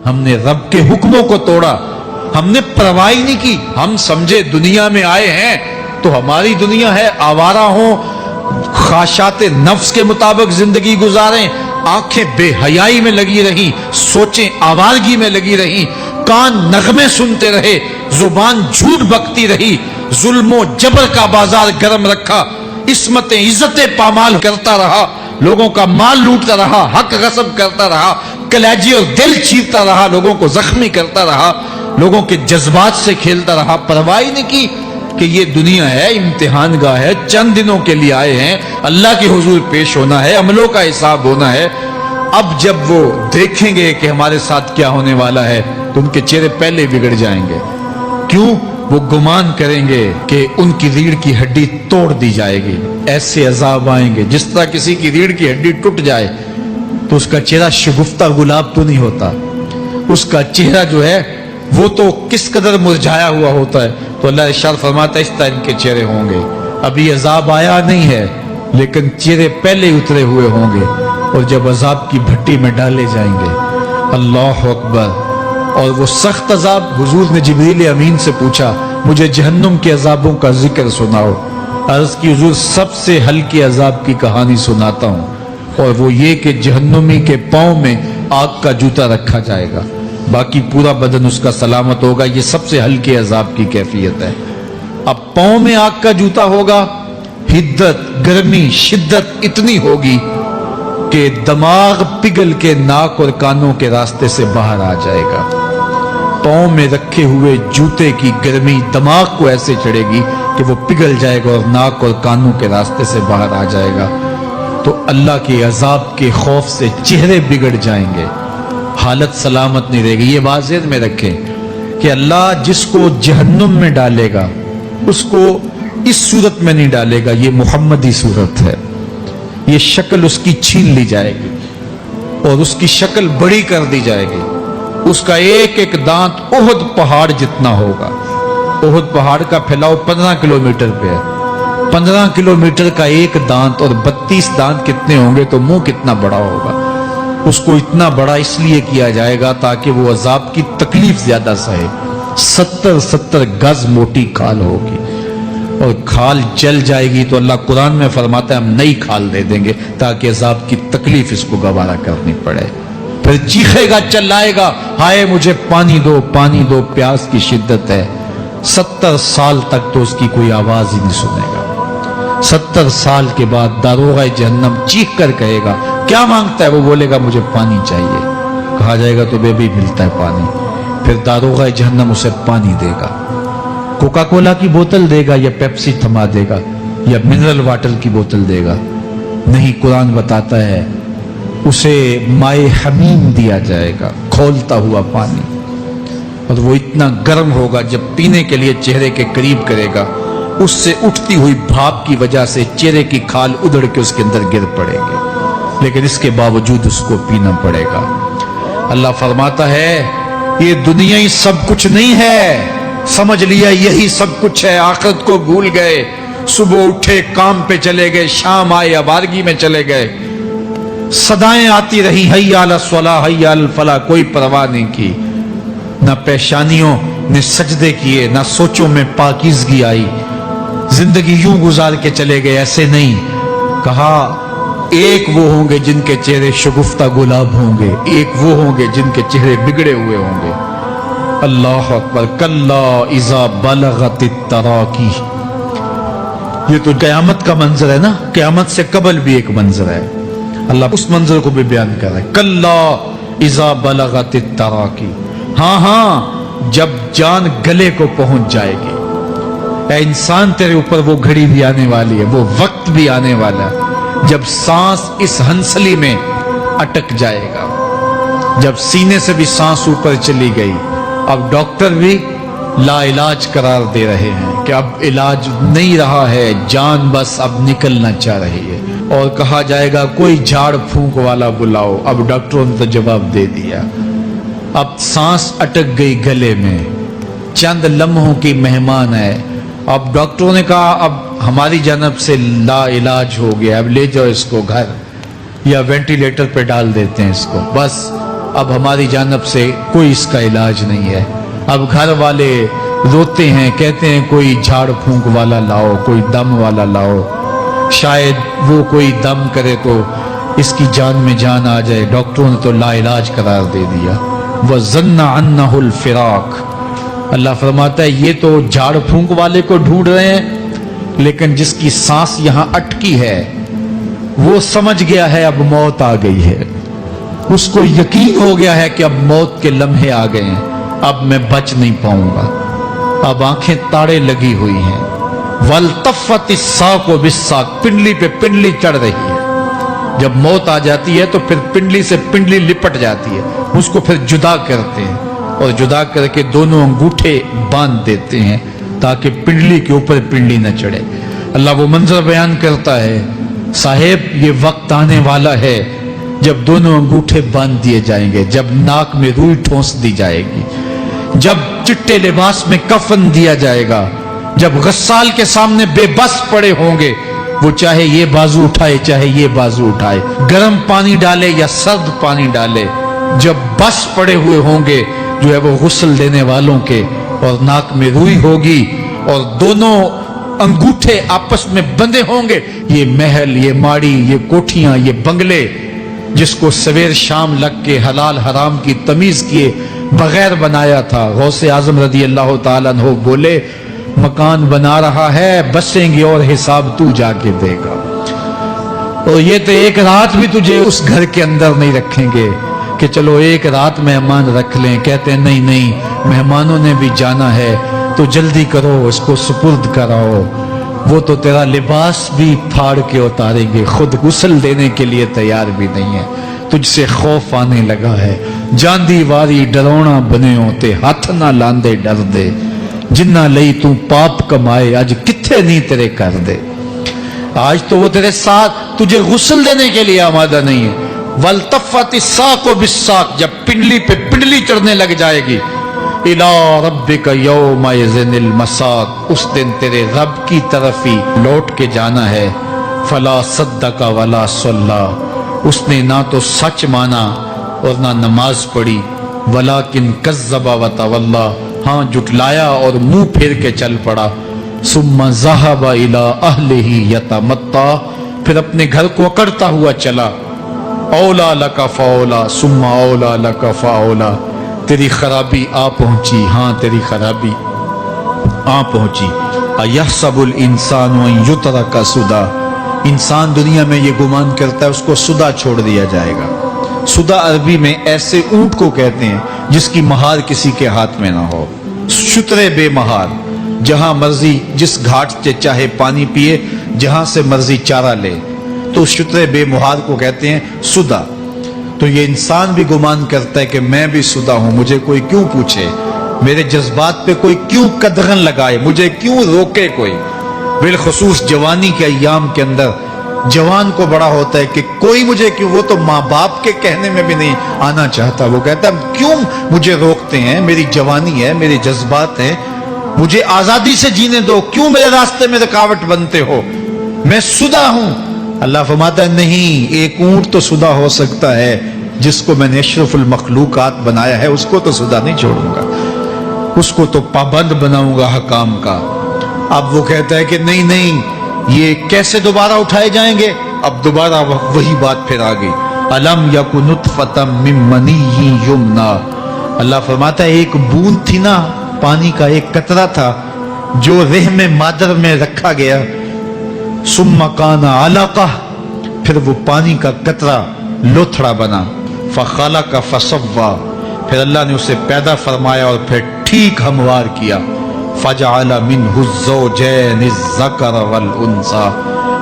ہم نے رب کے حکموں کو توڑا، ہم نے پرواہ ہی نہیں کی. ہم سمجھے دنیا میں آئے ہیں تو ہماری دنیا ہے، آوارہ ہوں، خواہشات نفس کے مطابق زندگی گزاریں، آنکھیں بے حیائی میں لگی رہیں، سوچیں آوارگی میں لگی رہیں، کان نغمے سنتے رہے، زبان جھوٹ بکتی رہی، ظلم و جبر کا بازار گرم رکھا، عصمتیں عزتیں پامال کرتا رہا، لوگوں کا مال لوٹتا رہا، حق غصب کرتا رہا، کلیجے اور دل چیرتا رہا، لوگوں کو زخمی کرتا رہا، لوگوں کے جذبات سے کھیلتا رہا. پرواہ نہیں کی کہ یہ دنیا ہے، امتحان گاہ ہے، چند دنوں کے لیے آئے ہیں، اللہ کے حضور پیش ہونا ہے، عملوں کا حساب ہونا ہے. اب جب وہ دیکھیں گے کہ ہمارے ساتھ کیا ہونے والا ہے تو ان کے چہرے پہلے بگڑ جائیں گے. کیوں؟ وہ گمان کریں گے کہ ان کی ریڑھ کی ہڈی توڑ دی جائے گی. ایسے عذاب آئیں گے جس طرح کسی کی ریڑھ کی ہڈی ٹوٹ جائے تو اس کا چہرہ شگفتہ گلاب تو نہیں ہوتا، اس کا چہرہ جو ہے وہ تو کس قدر مرجھایا ہوا ہوتا ہے. تو اللہ ارشاد فرماتا ہے اس طرح ان کے چہرے ہوں گے. ابھی عذاب آیا نہیں ہے لیکن چہرے پہلے اترے ہوئے ہوں گے، اور جب عذاب کی بھٹی میں ڈالے جائیں گے، اللہ اکبر. اور وہ سخت عذاب، حضور نے جبریل امین سے پوچھا مجھے جہنم کے عذابوں کا ذکر سناؤ. عرض کی حضور سب سے ہلکے عذاب کی کہانی سناتا ہوں، اور وہ یہ کہ جہنمی کے پاؤں میں آگ کا جوتا رکھا جائے گا، باقی پورا بدن اس کا سلامت ہوگا. یہ سب سے ہلکے عذاب کی کیفیت ہے. اب پاؤں میں آگ کا جوتا ہوگا، حدت، گرمی، شدت اتنی ہوگی کہ دماغ پگھل کے ناک اور کانوں کے راستے سے باہر آ جائے گا. پاؤں میں رکھے ہوئے جوتے کی گرمی دماغ کو ایسے چڑھے گی کہ وہ پگھل جائے گا اور ناک اور کانوں کے راستے سے باہر آ جائے گا. تو اللہ کے عذاب کے خوف سے چہرے بگڑ جائیں گے، حالت سلامت نہیں رہے گی. یہ بات ذہن میں رکھیں کہ اللہ جس کو جہنم میں ڈالے گا اس کو اس صورت میں نہیں ڈالے گا. یہ محمدی صورت ہے، یہ شکل اس کی چھین لی جائے گی اور اس کی شکل بڑی کر دی جائے گی. اس کا ایک ایک دانت احد پہاڑ جتنا ہوگا. احد پہاڑ کا پھیلاؤ 15 کلومیٹر پہ ہے. 15 کلومیٹر کا ایک دانت اور 32 دانت کتنے ہوں گے تو منہ کتنا بڑا ہوگا. اس کو اتنا بڑا اس لیے کیا جائے گا تاکہ وہ عذاب کی تکلیف زیادہ سہے. 70 گز موٹی کھال ہوگی اور کھال جل جائے گی تو اللہ قرآن میں فرماتا ہے ہم نئی کھال دے دیں گے تاکہ عذاب کی تکلیف اس کو گوارا کرنی پڑے. پھر چیخے گا، چلائے گا، ہائے مجھے پانی دو، پانی دو، پیاس کی شدت ہے. 70 سال تک تو اس کی کوئی آواز ہی نہیں سنے گا. 70 سال کے بعد داروغہ جہنم چیخ کر کہے گا کیا مانگتا ہے؟ وہ بولے گا مجھے پانی چاہیے. کہا جائے گا تو بے بھی ملتا ہے پانی. پھر داروغہ جہنم اسے پانی دے گا. کوکا کولا کی بوتل دے گا یا پیپسی تھما دے گا یا منرل واٹر کی بوتل دے گا؟ نہیں، قرآن بتاتا ہے اسے مائے حمیم دیا جائے گا، کھولتا ہوا پانی. اور وہ اتنا گرم ہوگا جب پینے کے لیے چہرے کے قریب کرے گا اس سے اٹھتی ہوئی بھاپ کی وجہ سے چہرے کی کھال ادھڑ کے اس کے اندر گر پڑے گی، لیکن اس کے باوجود اس کو پینا پڑے گا. اللہ فرماتا ہے یہ دنیا ہی سب کچھ نہیں ہے، سمجھ لیا یہی سب کچھ ہے. آخرت کو بھول گئے، صبح اٹھے کام پہ چلے گئے، شام آئے آوارگی میں چلے گئے. صدائیں آتی رہی حی علی الصلاح حی علی الفلاح، کوئی پرواہ نہیں کی. نہ پیشانیوں نے سجدے کیے، نہ سوچوں میں پاکیزگی آئی. زندگی یوں گزار کے چلے گئے. ایسے نہیں کہا ایک وہ ہوں گے جن کے چہرے شگفتہ گلاب ہوں گے، ایک وہ ہوں گے جن کے چہرے بگڑے ہوئے ہوں گے. اللہ اکبر. کلا اذا بلغت التراقی. یہ تو قیامت کا منظر ہے نا، قیامت سے قبل بھی ایک منظر ہے. اللہ اس منظر کو بھی بیان کر رہا ہے. کلا اذا بلغت التراقی. ہاں جب جان گلے کو پہنچ جائے گی. اے انسان تیرے اوپر وہ گھڑی بھی آنے والی ہے، وہ وقت بھی آنے والا ہے جب سانس اس ہنسلی میں اٹک جائے گا، جب سینے سے بھی سانس اوپر چلی گئی. اب ڈاکٹر بھی لا علاج قرار دے رہے ہیں کہ اب علاج نہیں رہا ہے، جان بس اب نکلنا چاہ رہی ہے. اور کہا جائے گا کوئی جھاڑ پھونک والا بلاؤ. اب ڈاکٹروں نے تو جواب دے دیا، اب سانس اٹک گئی گلے میں، چند لمحوں کی مہمان ہے. اب ڈاکٹروں نے کہا اب ہماری جانب سے لا علاج ہو گیا، اب لے جاؤ اس کو گھر یا وینٹیلیٹر پہ ڈال دیتے ہیں اس کو. بس اب ہماری جانب سے کوئی اس کا علاج نہیں ہے. اب گھر والے روتے ہیں, کہتے ہیں کوئی جھاڑ پھونک والا لاؤ, کوئی دم والا لاؤ, شاید وہ کوئی دم کرے تو اس کی جان میں جان آ جائے. ڈاکٹروں نے تو لا علاج قرار دے دیا. وَظَنَّ عَنَّهُ الْفِرَاقُ. اللہ فرماتا ہے یہ تو جھاڑ پھونک والے کو ڈھونڈ رہے ہیں, لیکن جس کی سانس یہاں اٹکی ہے وہ سمجھ گیا ہے اب موت آ گئی ہے. اس کو یقین ہو گیا ہے کہ اب موت کے لمحے آ گئے ہیں, اب میں بچ نہیں پاؤں گا. اب آنکھیں تاڑے لگی ہوئی ہیں. وَالْتَفَّتِ السَّاقُ بِالسَّاقِ. پنڈلی پہ پنڈلی چڑھ رہی ہے. جب موت آ جاتی ہے تو پھر پنڈلی سے پنڈلی لپٹ جاتی ہے, اس کو پھر جدا کرتے ہیں اور جدا کر کے دونوں انگوٹھے باندھ دیتے ہیں تاکہ پنڈلی کے اوپر پنڈلی نہ چڑھے. اللہ وہ منظر بیان کرتا ہے, صاحب یہ وقت آنے والا ہے جب دونوں انگوٹھے باندھ دیے جائیں گے, جب ناک میں روئی ٹھونس دی جائے گی, جب چٹے لباس میں کفن دیا جائے گا, جب غسال کے سامنے بے بس پڑے ہوں گے, وہ چاہے یہ بازو اٹھائے چاہے یہ بازو اٹھائے, گرم پانی ڈالے یا سرد پانی ڈالے, جب بس پڑے ہوئے ہوں گے جو ہے وہ غسل دینے والوں کے, اور ناک میں روئی ہوگی اور دونوں انگوٹھے آپس میں بندھے ہوں گے. یہ محل, یہ ماڑی, یہ کوٹھیاں, یہ بنگلے جس کو سویر شام لگ کے حلال حرام کی تمیز کیے بغیر بنایا تھا, غوث اعظم رضی اللہ تعالیٰ عنہ بولے مکان بنا رہا ہے, بسیں گے اور حساب تو جا کے دے گا, اور یہ تو ایک رات بھی تجھے اس گھر کے اندر نہیں رکھیں گے کہ چلو ایک رات مہمان رکھ لیں. کہتے ہیں نہیں نہیں, مہمانوں نے بھی جانا ہے تو جلدی کرو, اس کو سپرد کراؤ. وہ تو تیرا لباس بھی پھاڑ کے اتاریں گے, خود غسل دینے کے لیے تیار بھی نہیں ہے. تجھ سے خوف آنے لگا ہے, جاندی واری ڈرونا بنے ہوتے, ہاتھ نہ لاندے ڈر دے, جنہ لئی تو پاپ کمائے اج کتھے نہیں تیرے کر دے. آج تو وہ تیرے ساتھ تجھے غسل دینے کے لیے آمادہ نہیں ہے. وَالْتَفَّتِ السَّاقُ بِالسَّاقِ. جب پنڈلی پہ پنڈلی چڑھنے لگ جائے گی, إِلَىٰ رَبِّكَ يَوْمَئِذٍ الْمَسَاقُ. اس دن تیرے رب کی طرف ہی لوٹ کے جانا ہے. فَلَا صَدَّقَ وَلَا صَلَّىٰ. اس نے نہ تو سچ مانا اور نہ نماز پڑھی. وَلَٰكِنْ كَذَّبَ وَتَوَلَّىٰ. ہاں جھٹلایا اور منہ پھیر کے چل پڑا. ثُمَّ ذَهَبَ إِلَىٰ أَهْلِهِ يَتَمَطَّىٰ. پھر اپنے گھر کو اکڑتا ہوا چلا. اولا لَكَ فَأَوْلَىٰ ثُمَّ أَوْلَىٰ لَكَ فَأَوْلَىٰ. تیری خرابی آ پہنچی, ہاں تیری خرابی آ پہنچی. اَيَحْسَبُ الْإِنسَانُ أَن يُتْرَكَ سُدًى. انسان دنیا میں یہ گمان کرتا ہے اس کو سدا چھوڑ دیا جائے گا. سدا عربی میں ایسے اونٹ کو کہتے ہیں جس کی مہار کسی کے ہاتھ میں نہ ہو. شترے بے مہار, جہاں مرضی جس گھاٹ سے چاہے پانی پیے, جہاں سے مرضی چارہ لے, تو شترے بے مہار کو کہتے ہیں سدا. تو یہ انسان بھی گمان کرتا ہے کہ میں بھی سدا ہوں, مجھے کوئی کیوں پوچھے, میرے جذبات پہ کوئی کیوں قدغن لگائے, مجھے کیوں روکے کوئی. بالخصوص جوانی کے ایام کے اندر جوان کو بڑا ہوتا ہے کہ کوئی مجھے کیوں, وہ تو ماں باپ کے کہنے میں بھی نہیں آنا چاہتا. وہ کہتا ہے کیوں مجھے روکتے ہیں, میری جوانی ہے, میرے جذبات ہیں, مجھے آزادی سے جینے دو, کیوں میرے راستے میں رکاوٹ بنتے ہو, میں سدا ہوں. اللہ فرماتا ہے نہیں, ایک اونٹ تو سدا ہو سکتا ہے جس کو میں نے اشرف المخلوقات بنایا ہے, اس کو تو سدا نہیں چھوڑوں گا, اس کو تو پابند بناؤں گا حکام کا. اب وہ کہتا ہے کہ نہیں نہیں, یہ کیسے دوبارہ اٹھائے جائیں گے. اب دوبارہ وہی بات پھر آ گئی. الم یک نطفۃ من منی یمنا. اللہ فرماتا ہے ایک بوند تھی نا, پانی کا ایک قطرہ تھا جو رحم مادر میں رکھا گیا. ثم کان علقہ, پھر وہ پانی کا قطرہ لوتھڑا بنا. فخلق فسوى, پھر اللہ نے اسے پیدا فرمایا اور پھر ٹھیک ہموار کیا. فجعل منہ الزوجین الذکر والانثى,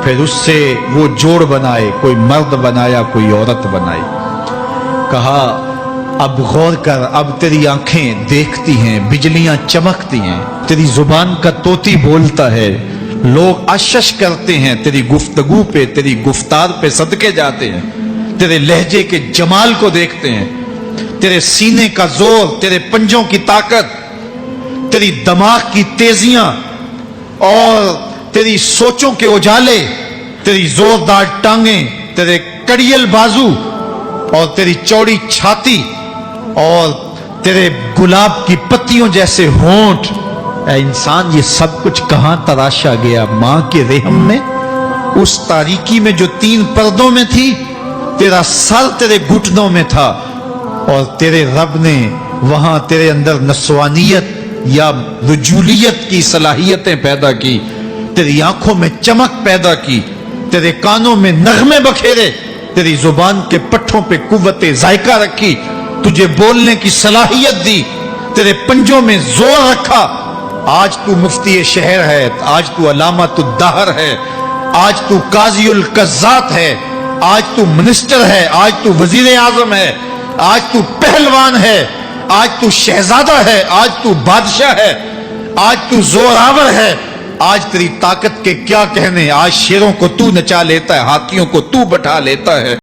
پھر اس سے وہ جوڑ بنائے, کوئی مرد بنایا کوئی عورت بنائی. کہا اب غور کر, اب تیری آنکھیں دیکھتی ہیں, بجلیاں چمکتی ہیں, تیری زبان کا طوطی بولتا ہے, لوگ اشش کرتے ہیں تیری گفتگو پہ, تیری گفتار پہ صدقے جاتے ہیں, تیرے لہجے کے جمال کو دیکھتے ہیں, تیرے سینے کا زور, تیرے پنجوں کی طاقت, تیری دماغ کی تیزیاں اور تیری سوچوں کے اجالے, تیری زوردار ٹانگیں, تیرے کڑیل بازو اور تیری چوڑی چھاتی اور تیرے گلاب کی پتیوں جیسے ہونٹ، اے انسان یہ سب کچھ کہاں تراشا گیا؟ ماں کے رحم میں، اس تاریکی میں جو 3 پردوں میں تھی، تیرا سر تیرے گھٹنوں میں تھا، اور تیرے رب نے وہاں تیرے اندر نسوانیت یا رجولیت کی صلاحیتیں پیدا کی، تیری آنکھوں میں چمک پیدا کی، تیرے کانوں میں نغمے بکھیرے، تیری زبان کے پٹھوں پہ قوت ذائقہ رکھی، تجھے بولنے کی صلاحیت دی، تیرے پنجوں میں زور رکھا۔ آج تو مفتی شہر ہے، آج تو علامت الدہر ہے، آج تو قاضی القضات ہے، آج تو منسٹر ہے، آج تو وزیر اعظم ہے، آج تو پہلوان ہے، آج تو شہزادہ ہے، آج تو بادشاہ ہے، آج تو زوراور ہے، آج تیری طاقت کے کیا کہنے، آج شیروں کو تو نچا لیتا ہے، ہاتھیوں کو تو بٹھا لیتا ہے۔